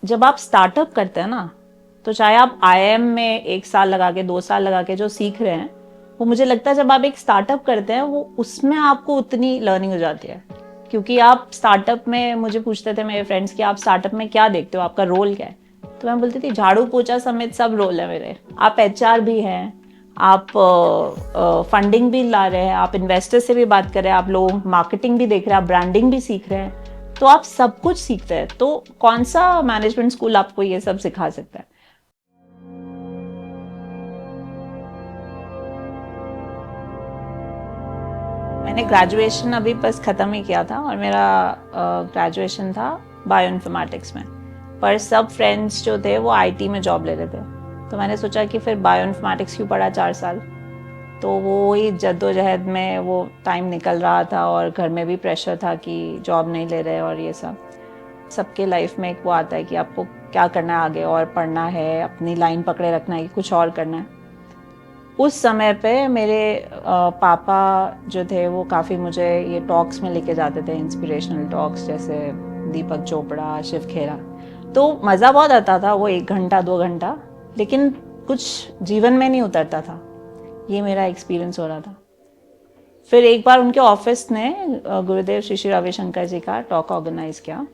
जब आप स्टार्टअप करते हैं ना, तो चाहे आप आईआईएम में 1 साल लगा के 2 साल लगा के जो सीख रहे हैं, वो मुझे लगता है जब आप एक स्टार्टअप करते हैं वो उसमें आपको उतनी लर्निंग हो जाती है। क्योंकि आप स्टार्टअप में, मुझे पूछते थे मेरे फ्रेंड्स कि आप स्टार्टअप में क्या देखते हो, आपका रोल क्या है, तो मैं बोलती थी झाड़ू पोछा समेत सब रोल है मेरे। आप एचआर भी हैं, आप फंडिंग भी ला रहे हैं, आप इन्वेस्टर से भी बात कर रहे हैं, आप लोग मार्केटिंग भी देख रहे हैं, आप ब्रांडिंग भी सीख रहे हैं, तो आप सब कुछ सीखते हैं। तो कौन सा मैनेजमेंट स्कूल आपको ये सब सिखा सकता है? मैंने ग्रेजुएशन अभी बस ख़त्म ही किया था और मेरा ग्रेजुएशन था बायो इन्फॉर्मेटिक्स में। पर सब फ्रेंड्स जो थे वो आईटी में जॉब ले रहे थे, तो मैंने सोचा कि फिर बायो इन्फॉर्मेटिक्स क्यों पढ़ा 4 साल। तो वो ही जद्दोजहद में वो टाइम निकल रहा था और घर में भी प्रेशर था कि जॉब नहीं ले रहे और ये सब। सबके लाइफ में एक वो आता है कि आपको क्या करना है आगे, और पढ़ना है, अपनी लाइन पकड़े रखना है कि कुछ और करना है। उस समय पे मेरे पापा जो थे वो काफ़ी मुझे ये टॉक्स में लेके जाते थे, इंस्पिरेशनल टॉक्स, जैसे दीपक चोपड़ा, शिव खेरा। तो मज़ा बहुत आता था वो 1 घंटा 2 घंटा, लेकिन कुछ जीवन में नहीं उतरता था। ये मेरा एक्सपीरियंस हो रहा था। फिर एक बार उनके ऑफिस ने गुरुदेव श्री श्री रविशंकर जी का टॉक ऑर्गेनाइज किया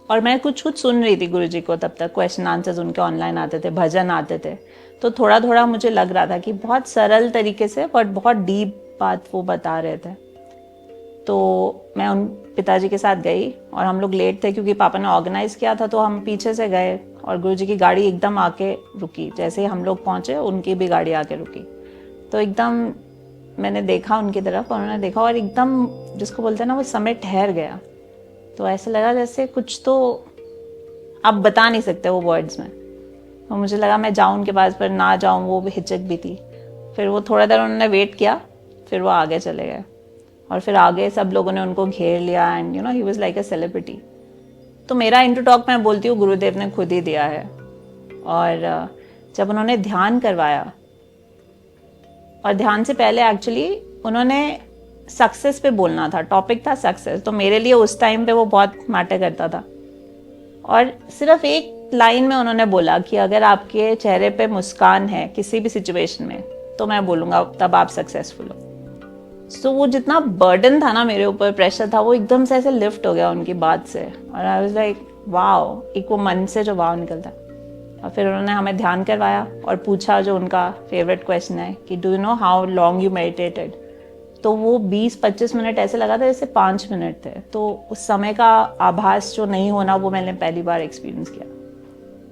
और मैं कुछ कुछ सुन रही थी गुरु जी को। तब तक क्वेश्चन आंसर्स उनके ऑनलाइन आते थे, भजन आते थे, तो थोड़ा थोड़ा मुझे लग रहा था कि बहुत सरल तरीके से बट बहुत डीप बात वो बता रहे थे। तो मैं उन पिताजी के साथ गई और हम लोग लेट थे क्योंकि पापा ने ऑर्गेनाइज किया था, तो हम पीछे से गए और गुरुजी की गाड़ी एकदम आके रुकी। जैसे ही हम लोग पहुंचे उनकी भी गाड़ी आके रुकी। तो एकदम मैंने देखा उनकी तरफ और उन्होंने देखा और एकदम, जिसको बोलते हैं ना, वो समय ठहर गया। तो ऐसे लगा जैसे कुछ तो आप बता नहीं सकते वो वर्ड्स में। और मुझे लगा मैं जाऊँ उनके पास, पर ना जाऊँ वो भी हिचक भी थी। फिर वो थोड़ा देर उन्होंने वेट किया, फिर वो आगे चले गए और फिर आगे सब लोगों ने उनको घेर लिया and he was like a celebrity. तो मेरा इंट्रो टॉक मैं बोलती हूँ गुरुदेव ने खुद ही दिया है। और जब उन्होंने ध्यान करवाया, और ध्यान से पहले एक्चुअली उन्होंने सक्सेस पे बोलना था, टॉपिक था सक्सेस, तो मेरे लिए उस टाइम पे वो बहुत मैटर करता था। और सिर्फ एक लाइन में उन्होंने बोला कि अगर आपके चेहरे पे मुस्कान है किसी भी सिचुएशन में, तो मैं बोलूँगा तब आप सक्सेसफुल हो। सो वो जितना बर्डन था ना मेरे ऊपर, प्रेशर था, वो एकदम से ऐसे लिफ्ट हो गया उनकी बात से। और आई वाज लाइक वाओ, एक वो मन से जो वाव निकलता। और फिर उन्होंने हमें ध्यान करवाया और पूछा जो उनका फेवरेट क्वेश्चन है कि do you know how long you meditated. तो वो 20-25 मिनट ऐसे लगा था जैसे 5 मिनट थे। तो उस समय का आभास जो नहीं होना, वो मैंने पहली बार एक्सपीरियंस किया।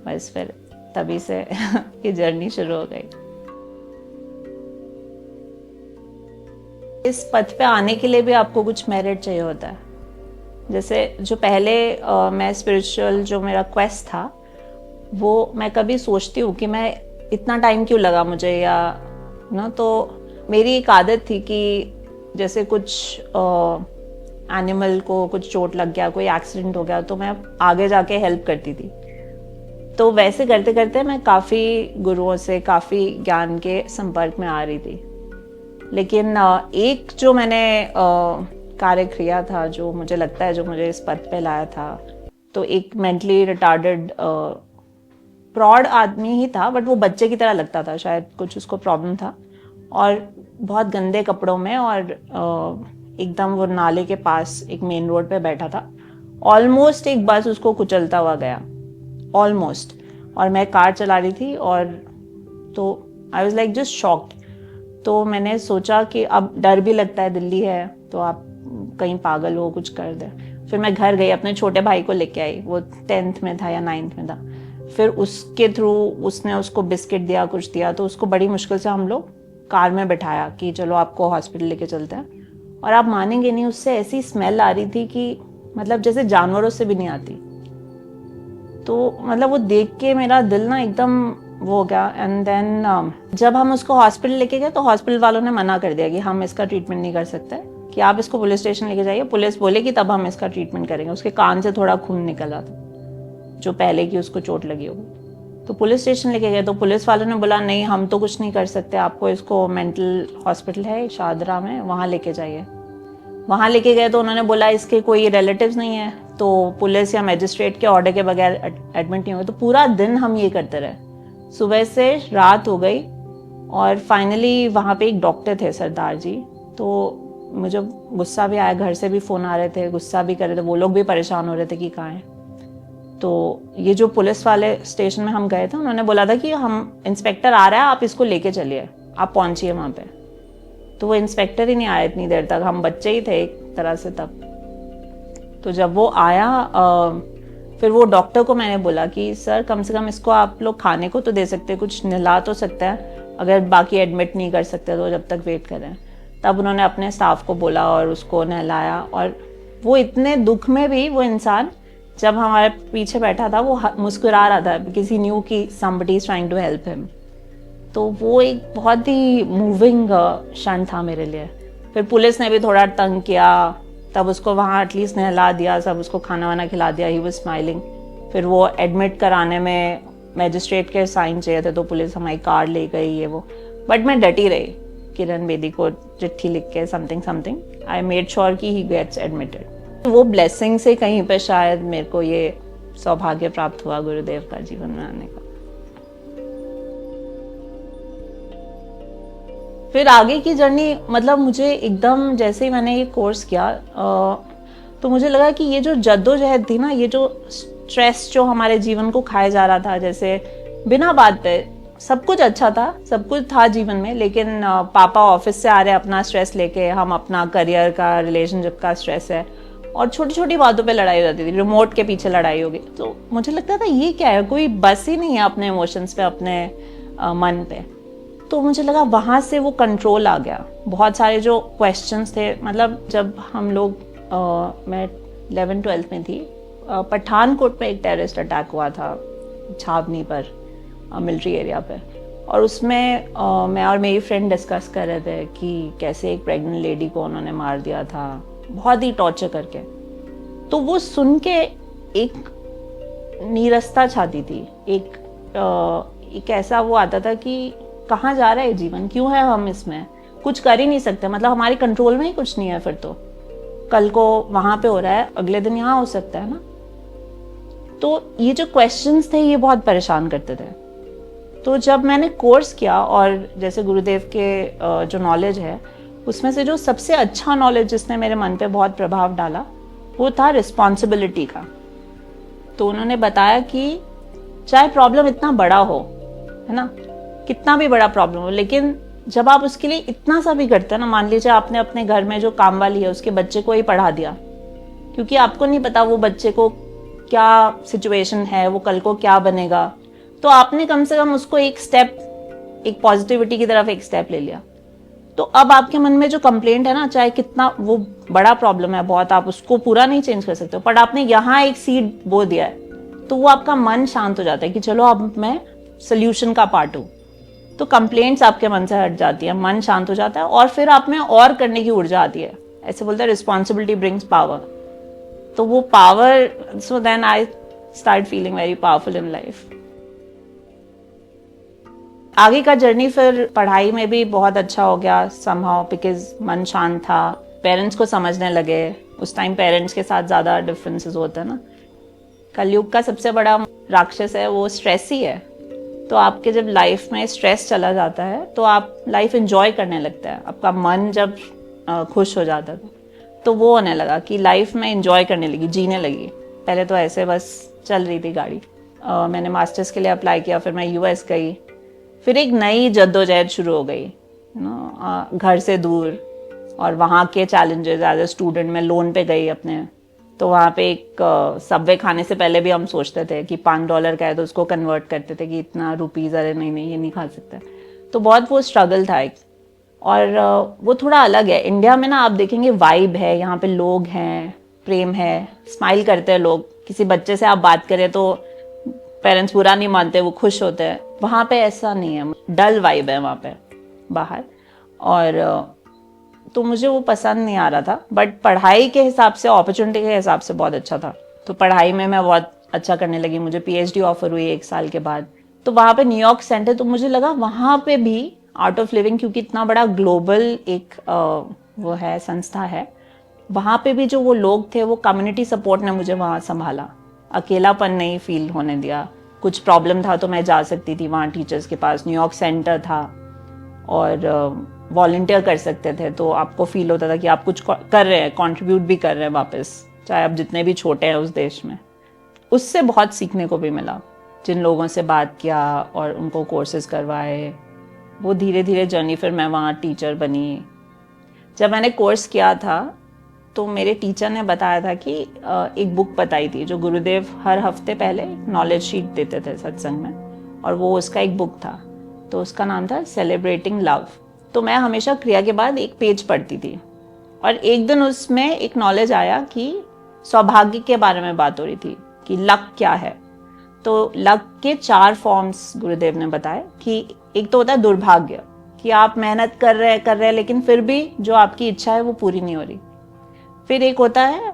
बस फिर तभी से ये जर्नी शुरू हो गई। इस पथ पे आने के लिए भी आपको कुछ मेरिट चाहिए होता है। जैसे जो पहले मैं स्पिरिचुअल जो मेरा क्वेस्ट था, वो मैं कभी सोचती हूँ कि मैं इतना टाइम क्यों लगा मुझे, या ना, तो मेरी एक आदत थी कि जैसे कुछ एनिमल को कुछ चोट लग गया, कोई एक्सीडेंट हो गया, तो मैं आगे जाके हेल्प करती थी। तो वैसे करते करते मैं काफ़ी गुरुओं से काफ़ी ज्ञान के संपर्क में आ रही थी। लेकिन एक जो मैंने कार्य किया था, जो मुझे लगता है जो मुझे इस पद पे लाया था, तो एक मेंटली रिटार्डेड प्रौढ़ आदमी ही था, बट वो बच्चे की तरह लगता था, शायद कुछ उसको प्रॉब्लम था, और बहुत गंदे कपड़ों में, और एकदम वो नाले के पास एक मेन रोड पे बैठा था। ऑलमोस्ट एक बस उसको कुचलता हुआ गया, ऑलमोस्ट। और मैं कार चला रही थी, और तो I was like just shocked. तो मैंने सोचा कि अब डर भी लगता है, दिल्ली है, तो आप कहीं पागल हो, कुछ कर दे। फिर मैं घर गई, अपने छोटे भाई को लेके आई, वो 10th में था या 9th में था। फिर उसके थ्रू उसने उसको बिस्किट दिया, कुछ दिया, तो उसको बड़ी मुश्किल से हम लोग कार में बैठाया कि चलो आपको हॉस्पिटल लेके चलते हैं। और आप मानेंगे नहीं, उससे ऐसी स्मेल आ रही थी कि मतलब जैसे जानवरों से भी नहीं आती। तो मतलब वो देख के मेरा दिल ना एकदम वो हो गया। एंड देन जब हम उसको हॉस्पिटल लेके गए, तो हॉस्पिटल वालों ने मना कर दिया कि हम इसका ट्रीटमेंट नहीं कर सकते, कि आप इसको पुलिस स्टेशन लेके जाइए, पुलिस बोलेगी तब हम इसका ट्रीटमेंट करेंगे। उसके कान से थोड़ा खून निकल रहा था, जो पहले की उसको चोट लगी होगी। तो पुलिस स्टेशन लेके गए, तो पुलिस वालों ने बोला नहीं, हम तो कुछ नहीं कर सकते, आपको इसको मेंटल हॉस्पिटल है शादरा में, वहाँ लेके जाइए। वहाँ लेके गए तो उन्होंने बोला इसके कोई रिलेटिव्स नहीं है, तो पुलिस या मजिस्ट्रेट के ऑर्डर के बगैर एडमिट नहीं हुए। तो पूरा दिन हम ये करते रहे, सुबह से रात हो गई। और फाइनली वहाँ पे एक डॉक्टर थे, सरदार जी। तो मुझे गुस्सा भी आया, घर से भी फ़ोन आ रहे थे, गुस्सा भी कर रहे थे, वो लोग भी परेशान हो रहे थे कि कहाँ हैं। तो ये जो पुलिस वाले स्टेशन में हम गए थे, उन्होंने बोला था कि हम इंस्पेक्टर आ रहा है, आप इसको लेके चलिए, आप पहुँचिए वहाँ पे। तो वो इंस्पेक्टर ही नहीं आया इतनी देर तक, हम बच्चे ही थे एक तरह से तब। तो जब वो आया फिर वो डॉक्टर को मैंने बोला कि सर कम से कम इसको आप लोग खाने को तो दे सकते हैं, कुछ नहला तो सकता है, अगर बाकी एडमिट नहीं कर सकते तो जब तक वेट करें। तब उन्होंने अपने स्टाफ को बोला और उसको नहलाया। और वो इतने दुख में भी वो इंसान जब हमारे पीछे बैठा था वो मुस्कुरा रहा था, बिकॉज ही न्यू कि somebody is trying to help him. तो वो एक बहुत ही मूविंग क्षण था मेरे लिए। फिर पुलिस ने भी थोड़ा तंग किया, तब उसको वहाँ एटलीस्ट नहला दिया, सब उसको खाना वाना खिला दिया, ही वाज स्माइलिंग। फिर वो एडमिट कराने में मजिस्ट्रेट के साइन चाहिए थे, तो पुलिस हमारी कार्ड ले गई, ये वो। बट मैं डटी रही, किरण बेदी को चिट्ठी लिख के something something, I made sure कि ही गेट्स एडमिटेड। वो ब्लेसिंग से कहीं पे शायद मेरे को ये सौभाग्य प्राप्त हुआ गुरुदेव का जीवन में आने का। फिर आगे की जर्नी, मतलब मुझे एकदम जैसे ही मैंने ये कोर्स किया तो मुझे लगा कि ये जो जद्दोजहद थी ना, ये जो स्ट्रेस जो हमारे जीवन को खाया जा रहा था, जैसे बिना बात पे सब कुछ अच्छा था, सब कुछ था जीवन में, लेकिन पापा ऑफिस से आ रहे अपना स्ट्रेस लेके, हम अपना करियर का, रिलेशनशिप का स्ट्रेस है, और छोटी छोटी बातों पे लड़ाई हो जाती थी, रिमोट के पीछे लड़ाई हो गई। तो मुझे लगता था ये क्या है, कोई बस ही नहीं है अपने इमोशंस पे, अपने मन पे। तो मुझे लगा वहाँ से वो कंट्रोल आ गया। बहुत सारे जो क्वेश्चंस थे, मतलब जब हम लोग मैं 11th-12th में थी, पठानकोट में एक टेररिस्ट अटैक हुआ था, छावनी पर, मिलिट्री एरिया पे। और उसमें मैं और मेरी फ्रेंड डिस्कस कर रहे थे कि कैसे एक प्रेग्नेंट लेडी को उन्होंने मार दिया था, बहुत ही टॉर्चर करके। तो वो सुन के एक नीरसता छाती थी, एक ऐसा वो आता था कि कहाँ जा रहा है जीवन, क्यों है हम इसमें, कुछ कर ही नहीं सकते, मतलब हमारे कंट्रोल में ही कुछ नहीं है। फिर तो कल को वहां पे हो रहा है, अगले दिन यहाँ हो सकता है ना। तो ये जो क्वेश्चंस थे ये बहुत परेशान करते थे। तो जब मैंने कोर्स किया, और जैसे गुरुदेव के जो नॉलेज है उसमें से जो सबसे अच्छा नॉलेज जिसने मेरे मन पे बहुत प्रभाव डाला वो था रिस्पॉन्सिबिलिटी का। तो उन्होंने बताया कि चाहे प्रॉब्लम इतना बड़ा हो, है ना, कितना भी बड़ा प्रॉब्लम हो, लेकिन जब आप उसके लिए इतना सा भी करते हैं ना, मान लीजिए आपने अपने घर में जो काम वाली है उसके बच्चे को ही पढ़ा दिया, क्योंकि आपको नहीं पता वो बच्चे को क्या सिचुएशन है, वो कल को क्या बनेगा, तो आपने कम से कम उसको एक स्टेप, एक पॉजिटिविटी की तरफ एक स्टेप ले लिया। तो अब आपके मन में जो कंप्लेंट है ना, चाहे कितना वो बड़ा प्रॉब्लम है बहुत, आप उसको पूरा नहीं चेंज कर सकते हो, पर आपने यहाँ एक सीड बो दिया है, तो वो आपका मन शांत हो जाता है कि चलो अब मैं सोल्यूशन का पार्ट हूँ। तो कंप्लेंट्स आपके मन से हट जाती है, मन शांत हो जाता है, और फिर आप में और करने की ऊर्जा आती है। ऐसे बोलते हैं रिस्पॉन्सिबिलिटी ब्रिंग्स पावर। तो वो power, so then I start feeling very powerful in life. आगे का जर्नी फिर पढ़ाई में भी बहुत अच्छा हो गया समहाउ, बिकॉज मन शांत था, पेरेंट्स को समझने लगे। उस टाइम पेरेंट्स के साथ ज़्यादा डिफरेंसेस होते हैं ना। कलयुग का सबसे बड़ा राक्षस है वो स्ट्रेस ही है। तो आपके जब लाइफ में स्ट्रेस चला जाता है तो आप लाइफ एंजॉय करने लगता है, आपका मन जब खुश हो जाता है तो वो होने लगा कि लाइफ में एंजॉय करने लगी, जीने लगी। पहले तो ऐसे बस चल रही थी गाड़ी। मैंने मास्टर्स के लिए अप्लाई किया, फिर मैं यूएस गई, फिर एक नई जद्दोजहद शुरू हो गई, घर से दूर, और वहाँ के चैलेंजेस। एज ए स्टूडेंट मैं लोन पे गई अपने, तो वहाँ पे एक सबवे खाने से पहले भी हम सोचते थे कि $5 का है तो उसको कन्वर्ट करते थे कि इतना रुपीज़, अरे नहीं नहीं ये नहीं खा सकते। तो बहुत वो स्ट्रगल था एक, और वो थोड़ा अलग है। इंडिया में ना आप देखेंगे वाइब है, यहाँ पे लोग हैं, प्रेम है, स्माइल करते हैं लोग। किसी बच्चे से आप बात करें तो पेरेंट्स बुरा नहीं मानते, वो खुश होते हैं। वहाँ पे ऐसा नहीं है, डल वाइब है वहाँ पे बाहर, और तो मुझे वो पसंद नहीं आ रहा था। बट पढ़ाई के हिसाब से, अपॉर्चुनिटी के हिसाब से बहुत अच्छा था। तो पढ़ाई में मैं बहुत अच्छा करने लगी, मुझे पीएचडी ऑफर हुई 1 साल के बाद। तो वहाँ पे न्यूयॉर्क सेंटर, तो मुझे लगा वहाँ पे भी आर्ट ऑफ लिविंग, क्योंकि इतना बड़ा ग्लोबल एक वो है, संस्था है, वहाँ पे भी जो वो लोग थे, वो कम्युनिटी सपोर्ट ने मुझे वहाँ संभाला, अकेलापन नहीं फील होने दिया। कुछ प्रॉब्लम था तो मैं जा सकती थी वहाँ टीचर्स के पास, न्यूयॉर्क सेंटर था और वॉलंटियर कर सकते थे, तो आपको फील होता था कि आप कुछ कर रहे हैं, कंट्रीब्यूट भी कर रहे हैं वापस, चाहे आप जितने भी छोटे हैं उस देश में। उससे बहुत सीखने को भी मिला, जिन लोगों से बात किया और उनको कोर्सेज करवाए, वो धीरे धीरे जर्नी, फिर मैं वहाँ टीचर बनी। जब मैंने कोर्स किया था तो मेरे टीचर ने बताया था कि एक बुक बताई थी जो गुरुदेव हर हफ्ते पहले नॉलेज शीट देते थे सत्संग में, और वो उसका एक बुक था, तो उसका नाम था सेलिब्रेटिंग लव। तो मैं हमेशा क्रिया के बाद एक पेज पढ़ती थी, और एक दिन उसमें एक नॉलेज आया कि सौभाग्य के बारे में बात हो रही थी कि लक क्या है। तो लक के 4 फॉर्म्स गुरुदेव ने बताए कि एक तो होता है दुर्भाग्य, कि आप मेहनत कर रहे हैं लेकिन फिर भी जो आपकी इच्छा है वो पूरी नहीं हो रही। फिर एक होता है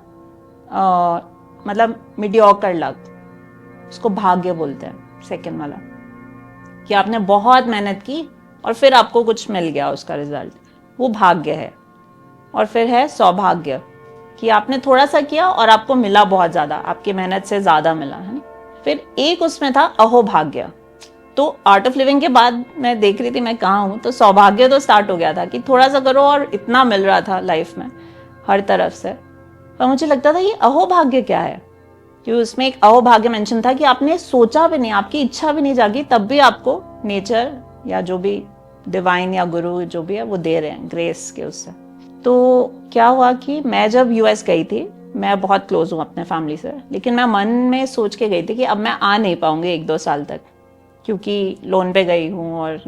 मतलब मीडियोकर लक, उसको भाग्य बोलते हैं, सेकंड वाला, कि आपने बहुत मेहनत की और फिर आपको कुछ मिल गया उसका रिजल्ट, वो भाग्य है। और फिर है सौभाग्य, कि आपने थोड़ा सा किया और आपको मिला बहुत ज्यादा, आपकी मेहनत से ज्यादा मिला, है ना। फिर एक उसमें था अहोभाग्य। तो आर्ट ऑफ लिविंग के बाद मैं देख रही थी मैं कहाँ हूँ, तो सौभाग्य तो स्टार्ट हो गया था कि थोड़ा सा करो और इतना मिल रहा था लाइफ में हर तरफ से। पर मुझे लगता था ये अहोभाग्य क्या है, कि उसमें एक अहोभाग्य मेंशन था कि आपने सोचा भी नहीं, आपकी इच्छा भी नहीं जागी, तब भी आपको नेचर या जो भी डिवाइन या गुरु जो भी है वो दे रहे हैं ग्रेस के उससे। तो क्या हुआ कि मैं जब यूएस गई थी, मैं बहुत क्लोज हूँ अपने फैमिली से, लेकिन मैं मन में सोच के गई थी कि अब मैं आ नहीं पाऊंगी 1-2 साल तक, क्योंकि लोन पे गई हूँ और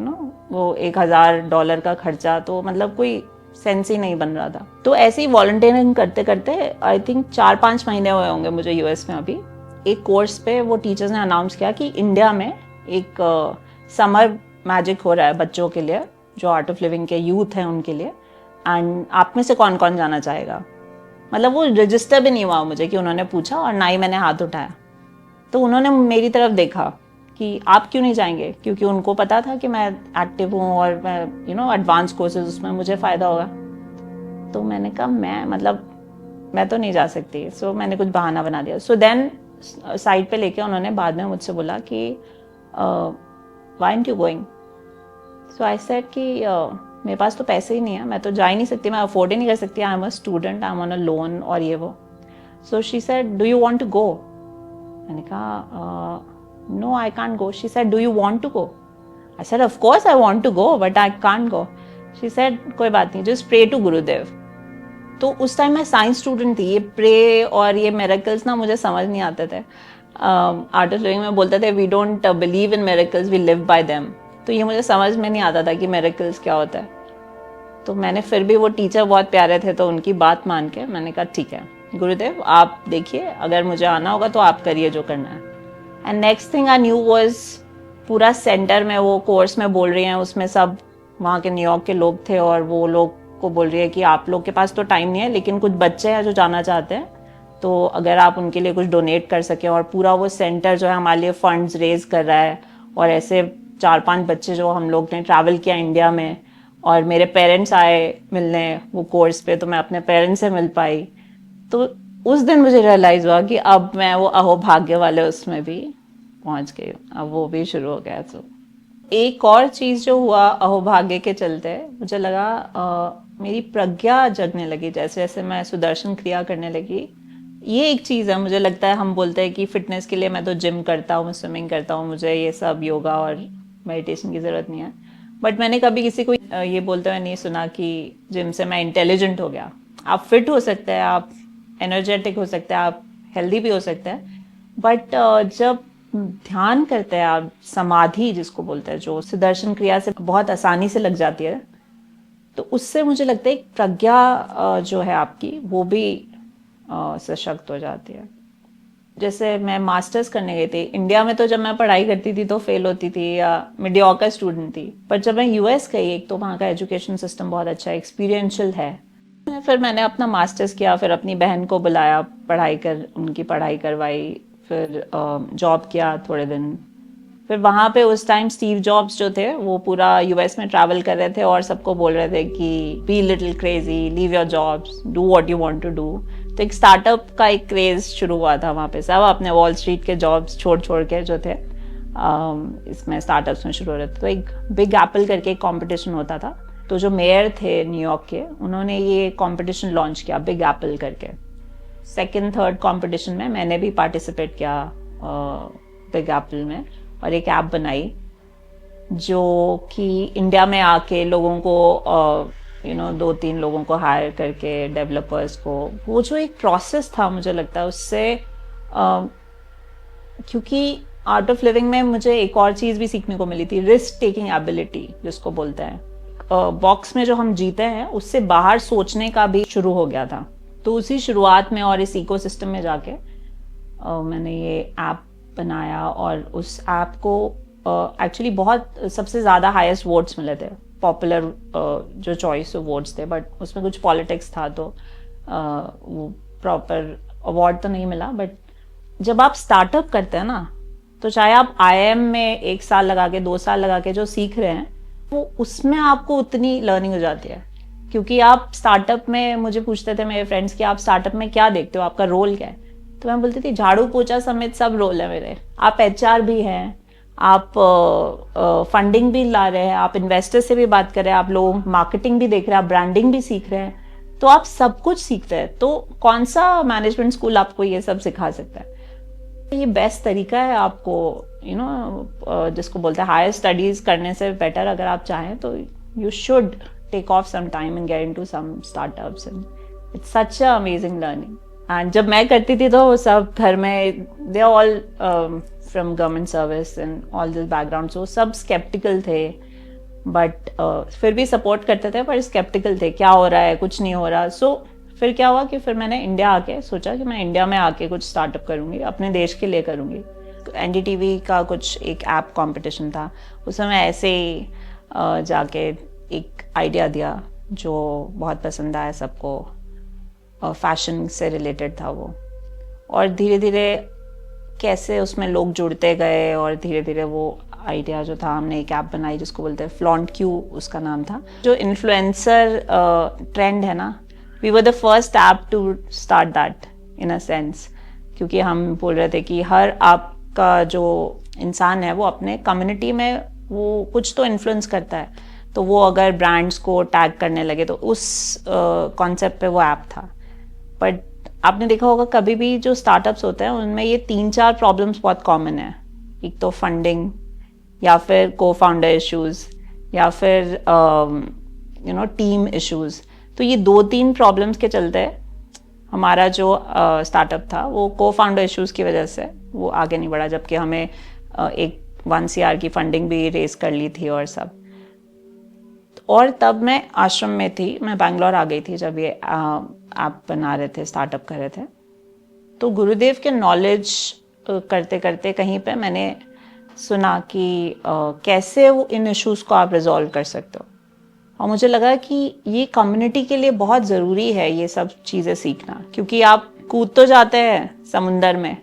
वो $1000 का खर्चा, तो मतलब कोई सेंस ही नहीं बन रहा था। तो ऐसे ही वॉलंटियरिंग करते करते आई थिंक 4-5 महीने हुए होंगे मुझे यूएस में। अभी एक कोर्स पे वो टीचर्स ने अनाउंस किया कि इंडिया में एक समर मैजिक हो रहा है बच्चों के लिए, जो आर्ट ऑफ लिविंग के यूथ हैं उनके लिए, एंड आप में से कौन कौन जाना चाहेगा। मतलब वो रजिस्टर भी नहीं हुआ मुझे कि उन्होंने पूछा, और ना ही मैंने हाथ उठाया। तो उन्होंने मेरी तरफ देखा कि आप क्यों नहीं जाएंगे, क्योंकि उनको पता था कि मैं एक्टिव हूँ और मैं एडवांस कोर्सेज उसमें मुझे फ़ायदा होगा। तो मैंने कहा मैं तो नहीं जा सकती। सो मैंने कुछ बहाना बना दिया। सो देन साइड पे लेके उन्होंने बाद में मुझसे बोला कि why aren't you going. So I said कि मेरे पास तो पैसे ही नहीं है, मैं तो जा ही नहीं सकती, मैं अफोर्ड ही नहीं कर सकती, I am a student, I am on a loan और ये वो। So she said do you want to go. मैंने कहा no, I can't go. She said, do you want to go? I said, of course I want to go, but I can't go. She said, कोई बात नहीं, just pray to गुरुदेव। तो उस time मैं science student थी, ये pray और ये मेरेकल्स ना मुझे समझ नहीं आते थे। आर्ट ऑफ लिविंग में बोलते थे we don't believe in miracles, we live by them. तो ये मुझे समझ में नहीं आता था कि मेरेकल्स क्या होता है। तो मैंने फिर भी, वो टीचर बहुत प्यारे थे तो उनकी बात मान के मैंने कहा ठीक है गुरुदेव आप देखिए, अगर मुझे आना होगा तो आप करिए जो करना है। And next thing I knew was, पूरा सेंटर में वो कोर्स में बोल रही हैं, उसमें सब वहाँ के न्यूयॉर्क के लोग थे, और वो लोग को बोल रही है कि आप लोग के पास तो टाइम नहीं है, लेकिन कुछ बच्चे हैं जो जाना चाहते हैं, तो अगर आप उनके लिए कुछ डोनेट कर सकें। और पूरा वो सेंटर जो है हमारे लिए फंड्स रेज कर रहा है, और ऐसे 4-5 बच्चे जो हम लोग ने ट्रैवल किया इंडिया में, और मेरे पेरेंट्स आए मिलने वो कोर्स पे, तो मैं अपने पेरेंट्स से मिल पाई। तो उस दिन मुझे रियलाइज हुआ कि अब मैं वो अहोभाग्य वाले उसमें भी पहुंच गई हूँ, अब वो भी शुरू हो गया। तो एक और चीज जो हुआ अहोभाग्य के चलते, मुझे लगा मेरी प्रज्ञा जगने लगी, जैसे जैसे मैं सुदर्शन क्रिया करने लगी। ये एक चीज है, मुझे लगता है हम बोलते हैं कि फिटनेस के लिए मैं तो जिम करता हूँ, स्विमिंग करता हूँ, मुझे ये सब योगा और मेडिटेशन की जरूरत नहीं है। बट मैंने कभी किसी को ये बोलते हुए नहीं सुना कि जिम से मैं इंटेलिजेंट हो गया। आप फिट हो सकते हैं, आप एनर्जेटिक हो सकते हैं, आप हेल्दी भी हो सकते हैं, बट जब ध्यान करते हैं आप, समाधि जिसको बोलते हैं, जो सुदर्शन क्रिया से बहुत आसानी से लग जाती है, तो उससे मुझे लगता है एक प्रज्ञा जो है आपकी वो भी सशक्त हो जाती है। जैसे मैं मास्टर्स करने गई थी इंडिया में, तो जब मैं पढ़ाई करती थी तो फेल होती थी या मीडियोकर स्टूडेंट थी, पर जब मैं यूएस गई, एक तो वहाँ का एजुकेशन सिस्टम बहुत अच्छा है, एक्सपीरियंशियल है। फिर मैंने अपना मास्टर्स किया, फिर अपनी बहन को बुलाया, पढ़ाई कर उनकी पढ़ाई करवाई, फिर जॉब किया थोड़े दिन, फिर वहाँ पे उस टाइम स्टीव जॉब्स जो थे वो पूरा यूएस में ट्रैवल कर रहे थे और सबको बोल रहे थे कि be little crazy, leave your jobs, do what you want to do. तो एक स्टार्टअप का एक क्रेज शुरू हुआ था वहाँ पे, सब अपने वॉल स्ट्रीट के जॉब्स छोड़ छोड़ के जो थे इसमें स्टार्टअप्स में शुरू हो रहे थे। तो एक बिग एप्पल करके एक कॉम्पिटिशन होता था, तो जो मेयर थे न्यूयॉर्क के उन्होंने ये कॉम्पिटिशन लॉन्च किया बिग एप्पल करके। सेकंड थर्ड कॉम्पिटिशन में मैंने भी पार्टिसिपेट किया बिग एप्पल में, और एक ऐप बनाई जो कि इंडिया में आके लोगों को 2-3 लोगों को हायर करके, डेवलपर्स को, वो जो एक प्रोसेस था मुझे लगता है उससे क्योंकि आर्ट ऑफ लिविंग में मुझे एक और चीज़ भी सीखने को मिली थी, रिस्क टेकिंग एबिलिटी जिसको बोलते हैं। बॉक्स में जो हम जीते हैं उससे बाहर सोचने का भी शुरू हो गया था। तो उसी शुरुआत में और इस इकोसिस्टम में जाके मैंने ये ऐप बनाया, और उस ऐप को एक्चुअली बहुत सबसे ज़्यादा हाईएस्ट वोट्स मिले थे, पॉपुलर जो चॉइस वोट्स थे, बट उसमें कुछ पॉलिटिक्स था तो वो प्रॉपर अवार्ड तो नहीं मिला। बट जब आप स्टार्टअप करते हैं ना, तो चाहे आप IIM में 1 साल लगा के 2 साल लगा के जो सीख रहे हैं वो उसमें आपको उतनी लर्निंग हो जाती है। क्योंकि आप स्टार्टअप में, मुझे पूछते थे मेरे फ्रेंड्स कि आप स्टार्टअप में क्या देखते हो, आपका रोल क्या है, तो मैं बोलती थी झाड़ू पोछा समेत सब रोल है मेरे। आप HR भी हैं, आप फंडिंग भी ला रहे हैं, आप इन्वेस्टर से भी बात कर रहे हैं, आप लोग मार्केटिंग भी देख रहे हैं, आप ब्रांडिंग भी सीख रहे हैं, तो आप सब कुछ सीखते हैं। तो कौन सा मैनेजमेंट स्कूल आपको ये सब सिखा सकता है? ये बेस्ट तरीका है आपको जिसको बोलते हैं हायर स्टडीज करने से बेटर, अगर आप चाहें तो you should take off some time and get into some startups, and it's such a amazing learning. And जब मैं करती थी तो सब घर में they are all from government service and all this background, so सब स्केप्टिकल थे, बट फिर भी सपोर्ट करते थे, पर स्केप्टिकल थे क्या हो रहा है, कुछ नहीं हो रहा। सो फिर क्या हुआ कि फिर मैंने इंडिया आके सोचा कि मैं इंडिया में आके कुछ स्टार्टअप करूँगी, अपने देश के लिए करूँगी। NDTV का कुछ एक ऐप कंपटीशन था, उसमें मैं ऐसे ही जाके एक आइडिया दिया जो बहुत पसंद आया सबको, फैशन से रिलेटेड था वो, और धीरे धीरे कैसे उसमें लोग जुड़ते गए, और धीरे धीरे वो आइडिया जो था, हमने एक ऐप बनाई जिसको बोलते हैं फ्लॉन्ट क्यू, उसका नाम था। जो इन्फ्लुएंसर ट्रेंड है ना, we were the first app to start that in a sense, क्योंकि हम बोल रहे थे कि हर आपका जो इंसान है वो अपने कम्युनिटी में वो कुछ तो इन्फ्लुएंस करता है, तो वो अगर ब्रांड्स को टैग करने लगे, तो उस कॉन्सेप्ट पे वो ऐप था। बट आपने देखा होगा कभी भी जो स्टार्टअप्स होते हैं उनमें ये 3-4 प्रॉब्लम्स बहुत कॉमन है। एक तो फंडिंग, या फिर को फाउंडर इश्यूज, या फिर टीम इश्यूज। तो ये 2-3 प्रॉब्लम्स के चलते हमारा जो स्टार्टअप था वो को फाउंडर इश्यूज की वजह से वो आगे नहीं बढ़ा, जबकि हमें एक 1 CR की फंडिंग भी रेज कर ली थी और सब। और तब मैं आश्रम में थी, मैं बैंगलोर आ गई थी जब ये ऐप बना रहे थे, स्टार्टअप कर रहे थे। तो गुरुदेव के नॉलेज करते करते कहीं पे मैंने सुना कि कैसे वो इन इश्यूज़ को आप रिजॉल्व कर सकते हो, और मुझे लगा कि ये कम्युनिटी के लिए बहुत ज़रूरी है ये सब चीज़ें सीखना। क्योंकि आप कूद तो जाते हैं समुंदर में,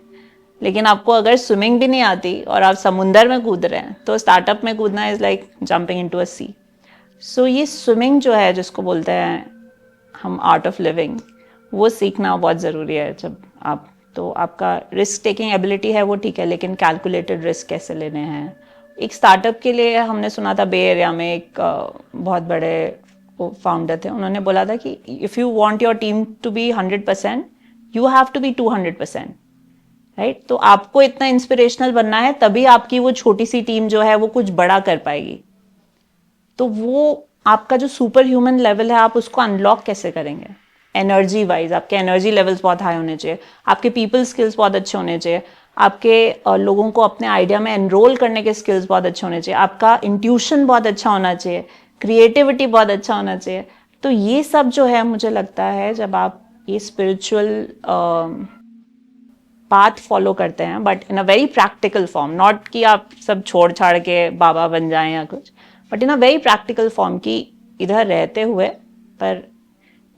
लेकिन आपको अगर स्विमिंग भी नहीं आती और आप समुंदर में कूद रहे हैं, तो स्टार्टअप में कूदना is like jumping into a sea. So ये स्विमिंग जो है, जिसको बोलते हैं हम आर्ट ऑफ लिविंग, वो सीखना बहुत ज़रूरी है। जब आप, तो आपका रिस्क टेकिंग एबिलिटी है वो ठीक है, लेकिन कैलकुलेटेड रिस्क कैसे लेने हैं। एक स्टार्टअप के लिए हमने सुना था, बे एरिया में एक बहुत बड़े फाउंडर थे, उन्होंने बोला था कि if you want your team to be 100%, you have to be 200%, right. तो आपको इतना इंस्पिरेशनल बनना है, तभी आपकी वो छोटी सी टीम जो है वो कुछ बड़ा कर पाएगी। तो वो आपका जो सुपर ह्यूमन लेवल है, आप उसको अनलॉक कैसे करेंगे? एनर्जी वाइज आपके एनर्जी लेवल्स बहुत हाई होने चाहिए, आपके पीपल स्किल्स बहुत अच्छे होने चाहिए, आपके लोगों को अपने आइडिया में एनरोल करने के स्किल्स बहुत अच्छे होने चाहिए, आपका इंट्यूशन बहुत अच्छा होना चाहिए, क्रिएटिविटी बहुत अच्छा होना चाहिए। तो ये सब जो है, मुझे लगता है जब आप ये स्पिरिचुअल पाथ फॉलो करते हैं, but in a very practical form, not कि आप सब छोड़ छाड़ के बाबा बन जाएं या कुछ, but in a very practical form कि इधर रहते हुए पर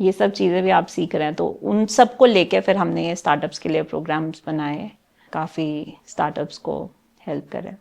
ये सब चीज़ें भी आप सीख रहे हैं। तो उन सब को लेके फिर हमने ये स्टार्टअप्स के लिए प्रोग्राम्स बनाए, काफ़ी स्टार्टअप्स को हेल्प करें।